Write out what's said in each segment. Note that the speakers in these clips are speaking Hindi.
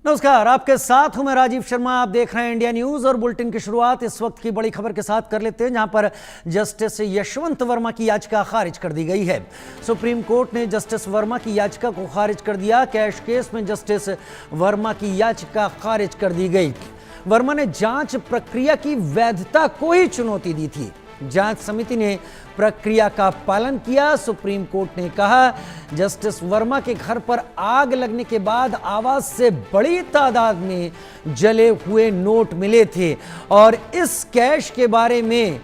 नमस्कार, आपके साथ हूं मैं राजीव शर्मा। आप देख रहे हैं इंडिया न्यूज और बुलेटिन की शुरुआत इस वक्त की बड़ी खबर के साथ कर लेते हैं, जहां पर जस्टिस यशवंत वर्मा की याचिका खारिज कर दी गई है। सुप्रीम कोर्ट ने जस्टिस वर्मा की याचिका को खारिज कर दिया। कैश केस में जस्टिस वर्मा की याचिका खारिज कर दी गई। वर्मा ने जांच प्रक्रिया की वैधता को ही चुनौती दी थी। जांच समिति ने प्रक्रिया का पालन किया। सुप्रीम कोर्ट ने कहा, जस्टिस वर्मा के घर पर आग लगने के बाद आवाज से बड़ी तादाद में जले हुए नोट मिले थे और इस कैश के बारे में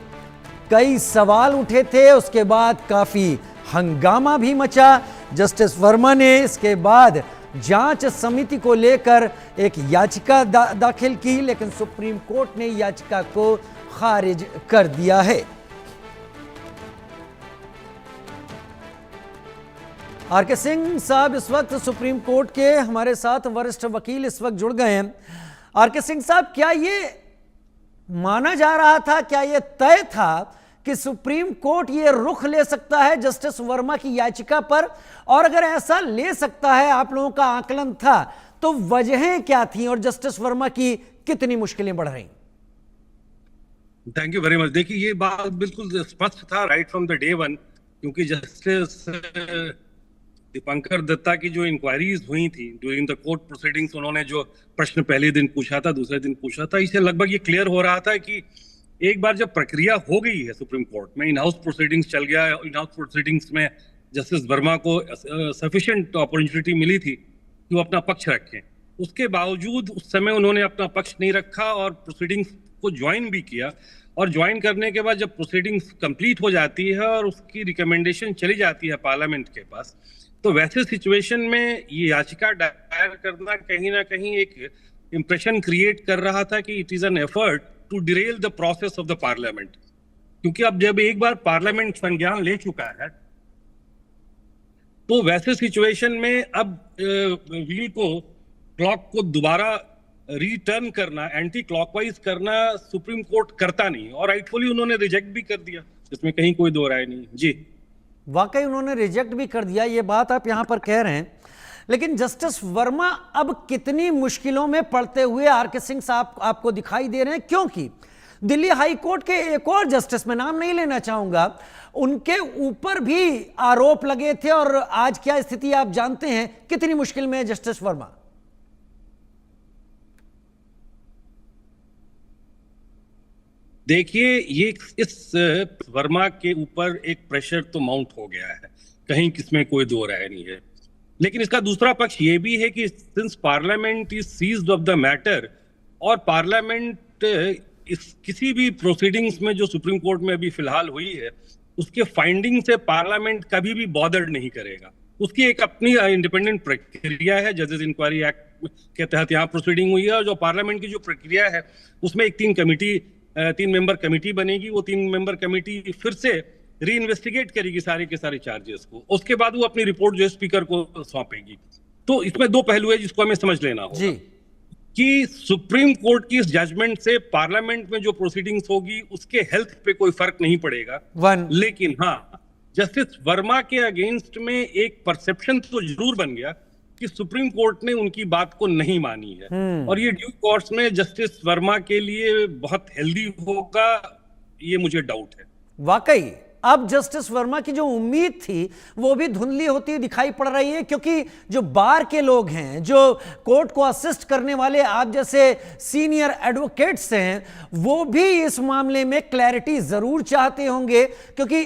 कई सवाल उठे थे। उसके बाद काफी हंगामा भी मचा। जस्टिस वर्मा ने इसके बाद जांच समिति को लेकर एक याचिका दाखिल की, लेकिन सुप्रीम कोर्ट ने याचिका को खारिज कर दिया है। आरके सिंह साहब इस वक्त सुप्रीम कोर्ट के हमारे साथ वरिष्ठ वकील इस वक्त जुड़ गए हैं। आरके सिंह साहब, क्या ये माना जा रहा था, क्या ये तय था कि सुप्रीम कोर्ट ये रुख ले सकता है जस्टिस वर्मा की याचिका पर? और अगर ऐसा ले सकता है, आप लोगों का आकलन था, तो वजहें क्या थी और जस्टिस वर्मा की कितनी मुश्किलें बढ़ रही? Thank you very much. देखिए, ये बात बिल्कुल स्पष्ट था right from the day one, क्योंकि जस्टिस दीपंकर दत्ता की जो इंक्वायरीज हुई थी ड्यूरिंग द कोर्ट प्रोसीडिंग्स, उन्होंने जो प्रश्न पहले दिन पूछा था, दूसरे दिन पूछा था, इससे लगभग ये क्लियर हो रहा था कि एक बार जब प्रक्रिया हो गई है सुप्रीम कोर्ट में, इन हाउस प्रोसीडिंग्स चल गया, इन हाउस प्रोसीडिंग्स में जस्टिस वर्मा को सफिशिएंट अपॉर्चुनिटी मिली थी कि वो अपना पक्ष रखें। उसके बावजूद उस समय उन्होंने अपना पक्ष नहीं रखा और प्रोसीडिंग्स को ज्वाइन भी किया। और ज्वाइन करने के बाद जब प्रोसीडिंग्स कंप्लीट हो जाती है और उसकी रिकमेंडेशन चली जाती है पार्लियामेंट के पास, तो वैसे सिचुएशन में ये याचिका दायर करना कहीं ना कहीं एक इंप्रेशन क्रिएट कर रहा था कि it is an effort to derail the process of the parliament. क्योंकि अब जब एक बार पार्लियामेंट संज्ञान ले चुका है, तो वैसे सिचुएशन में अब व्हील को, क्लॉक को दोबारा रिटर्न करना, एंटी क्लॉकवाइज करना सुप्रीम कोर्ट करता नहीं, और राइटफुली उन्होंने रिजेक्ट भी कर दिया, इसमें कहीं कोई दो राय नहीं। जी, वाकई उन्होंने रिजेक्ट भी कर दिया, ये बात आप यहां पर कह रहे हैं। लेकिन जस्टिस वर्मा अब कितनी मुश्किलों में पड़ते हुए आरके सिंह साहब आपको दिखाई दे रहे हैं, क्योंकि दिल्ली हाई कोर्ट के एक और जस्टिस, मैं नाम नहीं लेना चाहूंगा, उनके ऊपर भी आरोप लगे थे और आज क्या स्थिति आप जानते हैं। कितनी मुश्किल में है जस्टिस वर्मा? देखिए, ये इस वर्मा के ऊपर एक प्रेशर तो माउंट हो गया है, कहीं किसमें कोई दो राय नहीं है। लेकिन इसका दूसरा पक्ष ये भी है कि since parliament is seized of the matter, और पार्लियामेंट इस किसी भी प्रोसीडिंग्स में जो सुप्रीम कोर्ट में अभी फिलहाल हुई है, उसके फाइंडिंग से पार्लियामेंट कभी भी बॉदर्ड नहीं करेगा। उसकी एक अपनी इंडिपेंडेंट प्रक्रिया है, जजेस इंक्वायरी एक्ट के तहत यहाँ प्रोसीडिंग हुई है, और जो पार्लियामेंट की जो प्रक्रिया है उसमें एक तीन मेंबर कमेटी बनेगी। वो 3 मेंबर कमेटी फिर से री इन्वेस्टिगेट करेगी सारे के सारे चार्जेस को। उसके बाद वो अपनी रिपोर्ट जो है स्पीकर को सौंपेगी। तो इसमें 2 पहलू है जिसको हमें समझ लेना होगा कि सुप्रीम कोर्ट की इस जजमेंट से पार्लियामेंट में जो प्रोसीडिंग्स होगी उसके हेल्थ पे कोई फर्क नहीं पड़ेगा। लेकिन हाँ, जस्टिस वर्मा के अगेंस्ट में एक परसेप्शन तो जरूर बन गया कि सुप्रीम कोर्ट ने उनकी बात को नहीं मानी है, और ये ड्यू कोर्स में जस्टिस वर्मा के लिए बहुत हेल्दी होगा, ये मुझे डाउट है। वाकई अब जस्टिस वर्मा की जो उम्मीद थी वो भी धुंधली होती दिखाई पड़ रही है, क्योंकि जो बार के लोग हैं, जो कोर्ट को असिस्ट करने वाले आप जैसे सीनियर एडवोकेट्स हैं, वो भी इस मामले में क्लैरिटी जरूर चाहते होंगे, क्योंकि